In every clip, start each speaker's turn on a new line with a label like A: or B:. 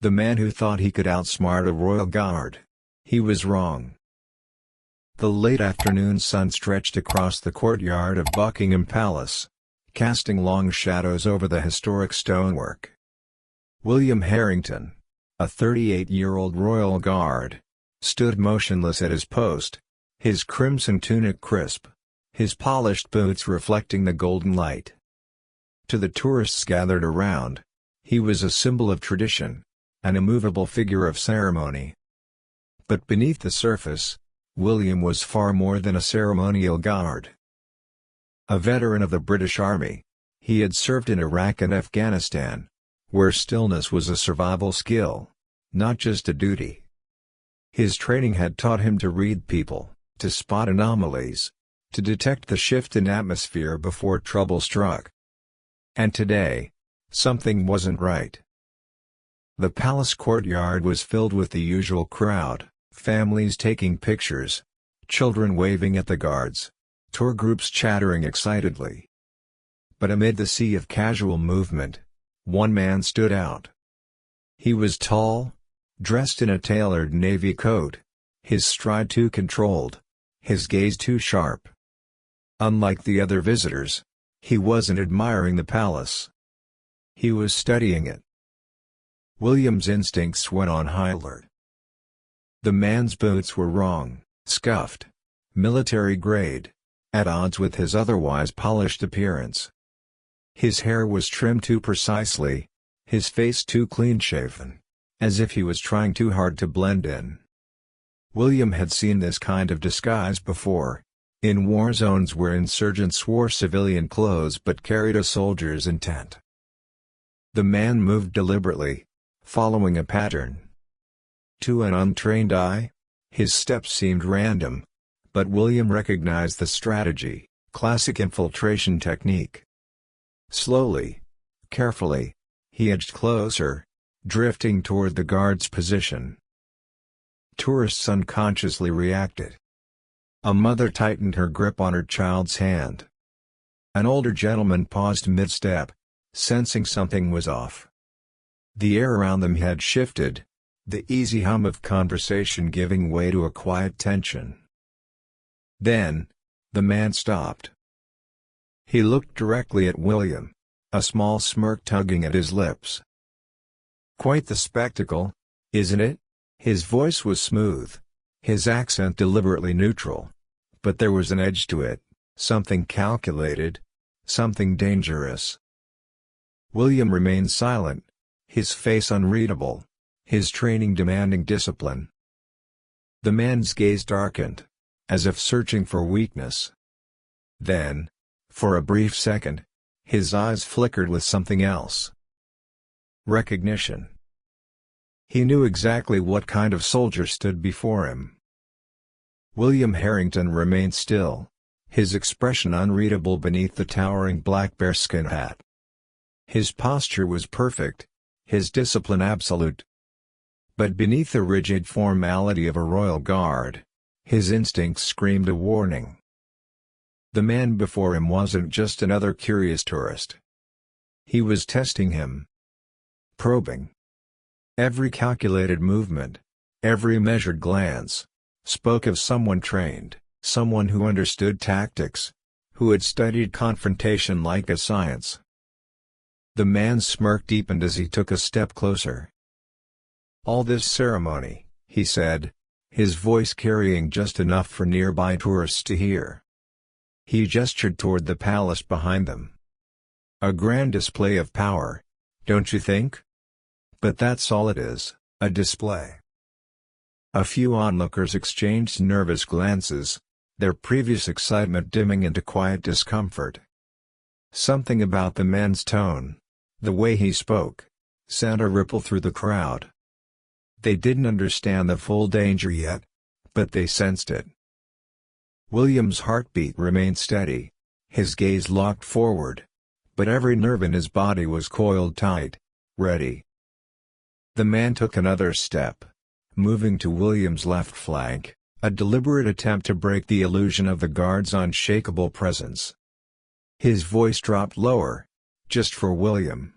A: The man who thought he could outsmart a royal guard. He was wrong. The late afternoon sun stretched across the courtyard of Buckingham Palace, casting long shadows over the historic stonework. William Harrington, a 38-year-old royal guard, stood motionless at his post, his crimson tunic crisp, his polished boots reflecting the golden light. To the tourists gathered around, he was a symbol of tradition, an immovable figure of ceremony. But beneath the surface, William was far more than a ceremonial guard. A veteran of the British Army, he had served in Iraq and Afghanistan, where stillness was a survival skill, not just a duty. His training had taught him to read people, to spot anomalies, to detect the shift in atmosphere before trouble struck. And today, something wasn't right. The palace courtyard was filled with the usual crowd, families taking pictures, children waving at the guards, tour groups chattering excitedly. But amid the sea of casual movement, one man stood out. He was tall, dressed in a tailored navy coat, his stride too controlled, his gaze too sharp. Unlike the other visitors, he wasn't admiring the palace. He was studying it. William's instincts went on high alert. The man's boots were wrong, scuffed, military grade, at odds with his otherwise polished appearance. His hair was trimmed too precisely, his face too clean-shaven, as if he was trying too hard to blend in. William had seen this kind of disguise before, in war zones where insurgents wore civilian clothes but carried a soldier's intent. The man moved deliberately, following a pattern. To an untrained eye, his steps seemed random, but William recognized the strategy, classic infiltration technique. Slowly, carefully, he edged closer, drifting toward the guard's position. Tourists unconsciously reacted. A mother tightened her grip on her child's hand. An older gentleman paused mid-step, sensing something was off. The air around them had shifted, the easy hum of conversation giving way to a quiet tension. Then, the man stopped. He looked directly at William, a small smirk tugging at his lips. "Quite the spectacle, isn't it?" His voice was smooth, his accent deliberately neutral. But there was an edge to it, something calculated, something dangerous. William remained silent, his face unreadable, his training demanding discipline. The man's gaze darkened, as if searching for weakness. Then, for a brief second, his eyes flickered with something else. Recognition. He knew exactly what kind of soldier stood before him. William Harrington remained still, his expression unreadable beneath the towering black bearskin hat. His posture was perfect, his discipline absolute. But beneath the rigid formality of a royal guard, his instincts screamed a warning. The man before him wasn't just another curious tourist. He was testing him. Probing. Every calculated movement, every measured glance, spoke of someone trained, someone who understood tactics, who had studied confrontation like a science. The man's smirk deepened as he took a step closer. "All this ceremony," he said, his voice carrying just enough for nearby tourists to hear. He gestured toward the palace behind them. "A grand display of power, don't you think? But that's all it is, a display." A few onlookers exchanged nervous glances, their previous excitement dimming into quiet discomfort. Something about the man's tone, the way he spoke, sent a ripple through the crowd. They didn't understand the full danger yet, but they sensed it. William's heartbeat remained steady, his gaze locked forward, but every nerve in his body was coiled tight, ready. The man took another step, moving to William's left flank, a deliberate attempt to break the illusion of the guard's unshakable presence. His voice dropped lower, just for William.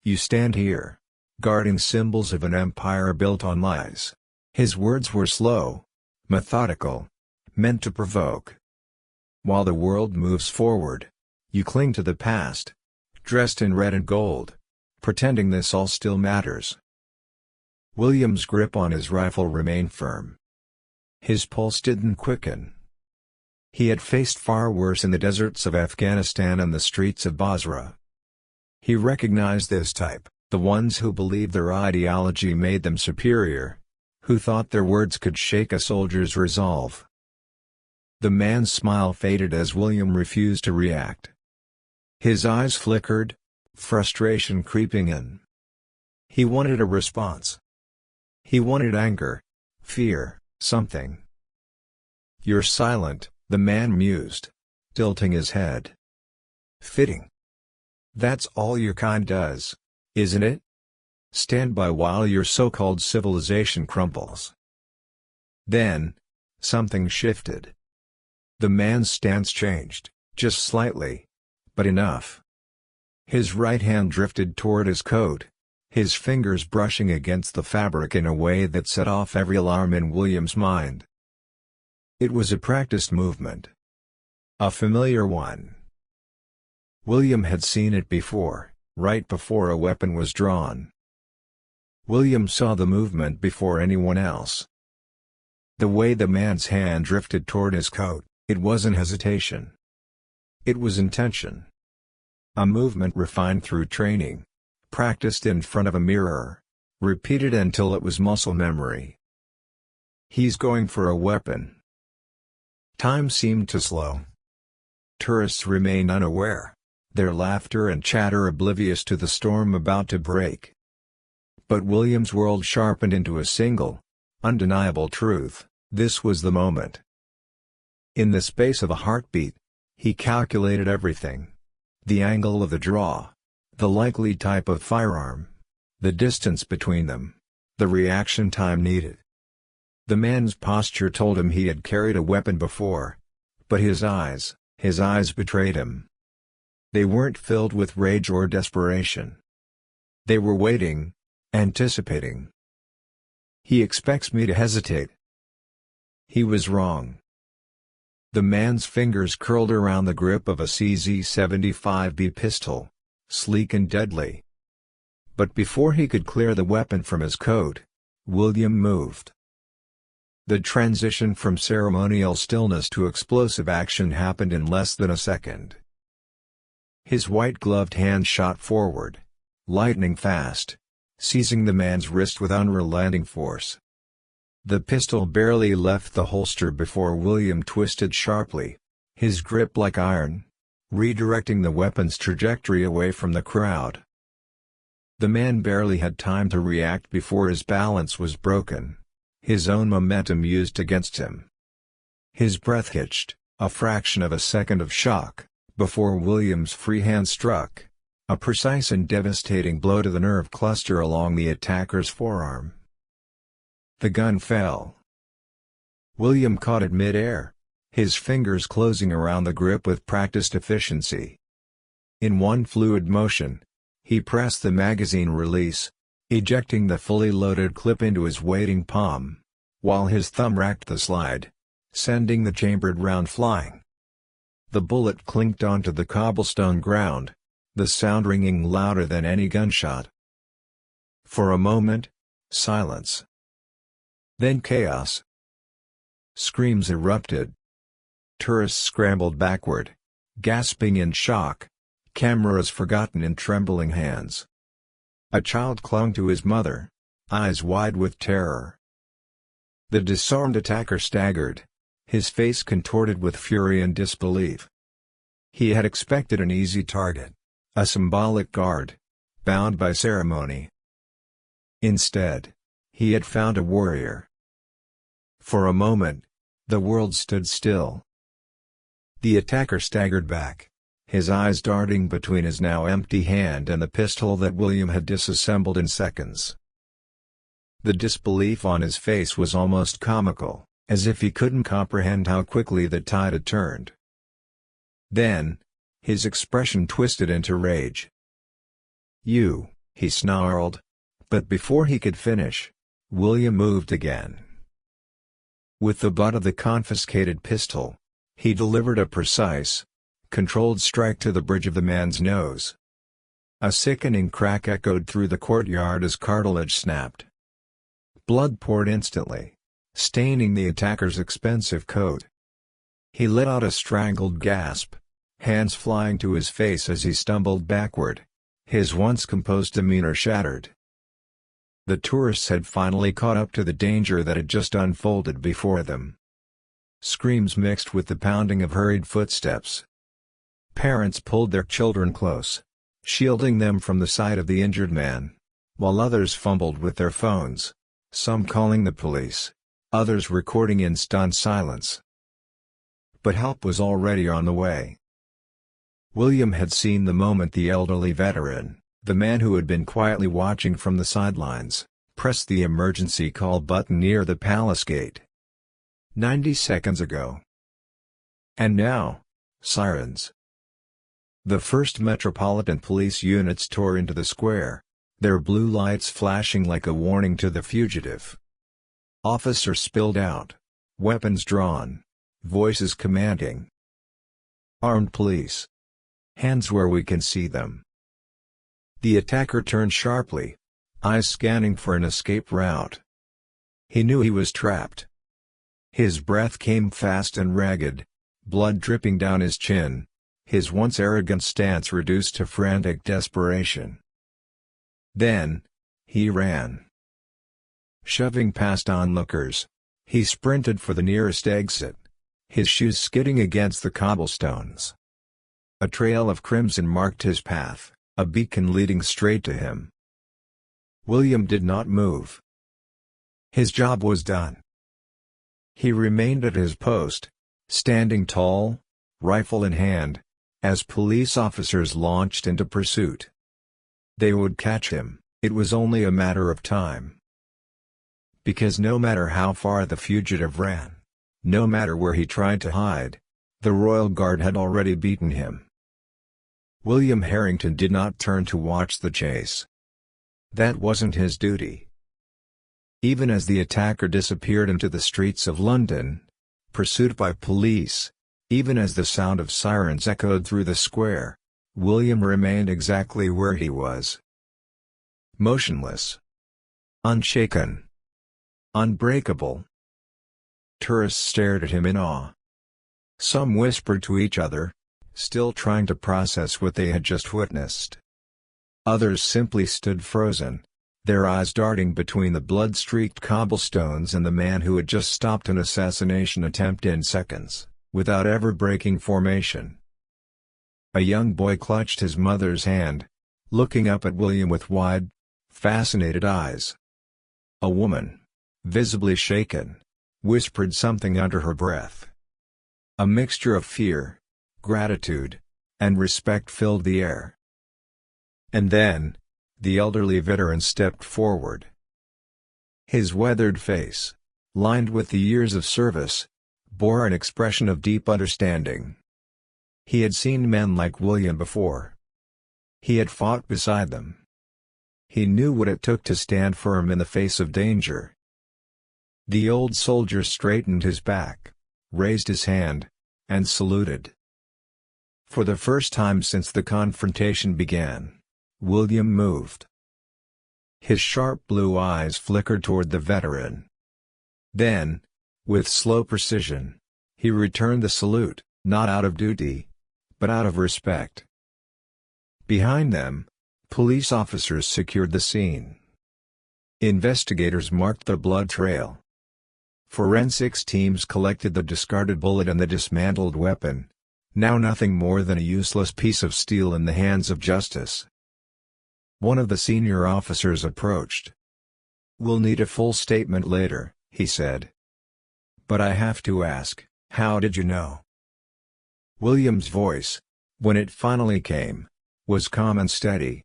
A: "You stand here. guarding symbols of an empire built on lies. His words were slow, methodical, meant to provoke. While the world moves forward, you cling to the past, dressed in red and gold, pretending this all still matters. William's grip on his rifle remained firm. His pulse didn't quicken. He had faced far worse in the deserts of Afghanistan and the streets of Basra. He recognized this type, the ones who believed their ideology made them superior, who thought their words could shake a soldier's resolve. The man's smile faded as William refused to react. His eyes flickered, frustration creeping in. He wanted a response. He wanted anger, fear, something. "You're silent," the man mused, tilting his head. "Fitting. That's all your kind does, isn't it? Stand by while your so-called civilization crumples." Then, something shifted. The man's stance changed, just slightly, but enough. His right hand drifted toward his coat, his fingers brushing against the fabric in a way that set off every alarm in William's mind. It was a practiced movement. A familiar one. William had seen it before, right before a weapon was drawn. William saw the movement before anyone else. The way the man's hand drifted toward his coat, it wasn't hesitation. It was intention. A movement refined through training, practiced in front of a mirror, repeated until it was muscle memory. He's going for a weapon. Time seemed to slow. Tourists remained unaware, their laughter and chatter oblivious to the storm about to break. But William's world sharpened into a single, undeniable truth: this was the moment. In the space of a heartbeat, he calculated everything. The angle of the draw, the likely type of firearm, the distance between them, the reaction time needed. The man's posture told him he had carried a weapon before, but his eyes betrayed him. They weren't filled with rage or desperation. They were waiting, anticipating. "He expects me to hesitate." He was wrong. The man's fingers curled around the grip of a CZ-75B pistol, sleek and deadly. But before he could clear the weapon from his coat, William moved. The transition from ceremonial stillness to explosive action happened in less than a second. His white-gloved hand shot forward, lightning fast, seizing the man's wrist with unrelenting force. The pistol barely left the holster before William twisted sharply, his grip like iron, redirecting the weapon's trajectory away from the crowd. The man barely had time to react before his balance was broken, his own momentum used against him. His breath hitched, a fraction of a second of shock, before William's free hand struck, a precise and devastating blow to the nerve cluster along the attacker's forearm. The gun fell. William caught it mid-air, his fingers closing around the grip with practiced efficiency. In one fluid motion, he pressed the magazine release, ejecting the fully loaded clip into his waiting palm, while his thumb racked the slide, sending the chambered round flying. The bullet clinked onto the cobblestone ground, the sound ringing louder than any gunshot. For a moment, silence. Then chaos. Screams erupted. Tourists scrambled backward, gasping in shock, cameras forgotten in trembling hands. A child clung to his mother, eyes wide with terror. The disarmed attacker staggered, his face contorted with fury and disbelief. He had expected an easy target, a symbolic guard, bound by ceremony. Instead, he had found a warrior. For a moment, the world stood still. The attacker staggered back, his eyes darting between his now empty hand and the pistol that William had disassembled in seconds. The disbelief on his face was almost comical, as if he couldn't comprehend how quickly the tide had turned. Then, his expression twisted into rage. "You," he snarled, But before he could finish, William moved again. With the butt of the confiscated pistol, he delivered a precise, controlled strike to the bridge of the man's nose. A sickening crack echoed through the courtyard as cartilage snapped. Blood poured instantly, staining the attacker's expensive coat. He let out a strangled gasp, hands flying to his face as he stumbled backward, his once composed demeanor shattered. The tourists had finally caught up to the danger that had just unfolded before them. Screams mixed with the pounding of hurried footsteps. Parents pulled their children close, shielding them from the sight of the injured man, while others fumbled with their phones, some calling the police, others recording in stunned silence. But help was already on the way. William had seen the moment the elderly veteran, the man who had been quietly watching from the sidelines, pressed the emergency call button near the palace gate. 90 seconds ago. And now, sirens. The first Metropolitan Police units tore into the square, their blue lights flashing like a warning to the fugitive. Officers spilled out, weapons drawn, voices commanding. Armed police. Hands where we can see them. The attacker turned sharply, eyes scanning for an escape route. He knew he was trapped. His breath came fast and ragged, blood dripping down his chin, his once arrogant stance reduced to frantic desperation. Then, he ran. Shoving past onlookers, he sprinted for the nearest exit, his shoes skidding against the cobblestones. A trail of crimson marked his path, a beacon leading straight to him. William did not move. His job was done. He remained at his post, standing tall, rifle in hand, as police officers launched into pursuit. They would catch him, it was only a matter of time. Because no matter how far the fugitive ran, no matter where he tried to hide, the Royal Guard had already beaten him. William Harrington did not turn to watch the chase. That wasn't his duty. Even as the attacker disappeared into the streets of London, pursued by police, even as the sound of sirens echoed through the square, William remained exactly where he was. Motionless. Unshaken. Unbreakable. Tourists stared at him in awe. Some whispered to each other, still trying to process what they had just witnessed. Others simply stood frozen, their eyes darting between the blood-streaked cobblestones and the man who had just stopped an assassination attempt in seconds, without ever breaking formation. A young boy clutched his mother's hand, looking up at William with wide, fascinated eyes. A woman, visibly shaken, whispered something under her breath. A mixture of fear, gratitude, and respect filled the air. And then, the elderly veteran stepped forward. His weathered face, lined with the years of service, bore an expression of deep understanding. He had seen men like William before. He had fought beside them. He knew what it took to stand firm in the face of danger. The old soldier straightened his back, raised his hand, and saluted. For the first time since the confrontation began, William moved. His sharp blue eyes flickered toward the veteran. Then, with slow precision, he returned the salute, not out of duty, but out of respect. Behind them, police officers secured the scene. Investigators marked the blood trail. Forensics teams collected the discarded bullet and the dismantled weapon, now nothing more than a useless piece of steel in the hands of justice. One of the senior officers approached. "We'll need a full statement later," he said. "But I have to ask, how did you know?" William's voice, when it finally came, was calm and steady.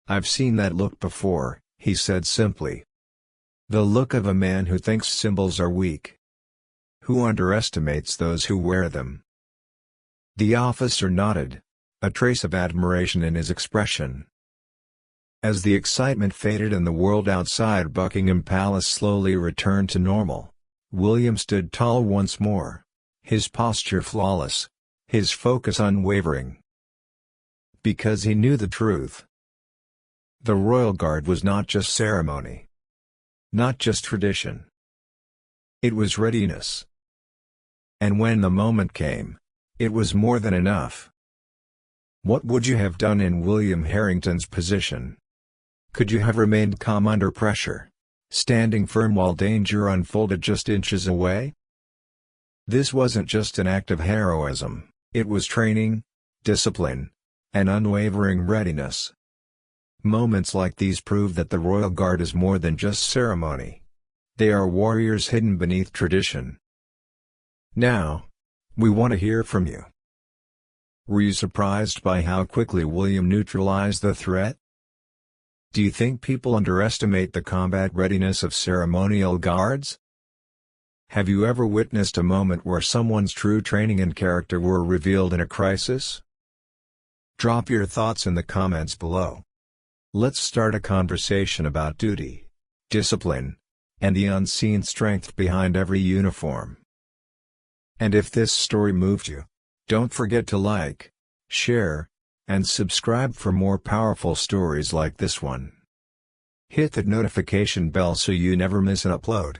A: "I've seen that look before," he said simply. "The look of a man who thinks symbols are weak. Who underestimates those who wear them." The officer nodded, a trace of admiration in his expression. As the excitement faded and the world outside Buckingham Palace slowly returned to normal, William stood tall once more, his posture flawless, his focus unwavering. Because he knew the truth. The royal guard was not just ceremony. Not just tradition. It was readiness. And when the moment came, it was more than enough. What would you have done in William Harrington's position? Could you have remained calm under pressure, standing firm while danger unfolded just inches away? This wasn't just an act of heroism, it was training, discipline, and unwavering readiness. Moments like these prove that the Royal Guard is more than just ceremony. They are warriors hidden beneath tradition. Now, we want to hear from you. Were you surprised by how quickly William neutralized the threat? Do you think people underestimate the combat readiness of ceremonial guards? Have you ever witnessed a moment where someone's true training and character were revealed in a crisis? Drop your thoughts in the comments below. Let's start a conversation about duty, discipline, and the unseen strength behind every uniform. And if this story moved you, don't forget to like, share, and subscribe for more powerful stories like this one. Hit that notification bell so you never miss an upload.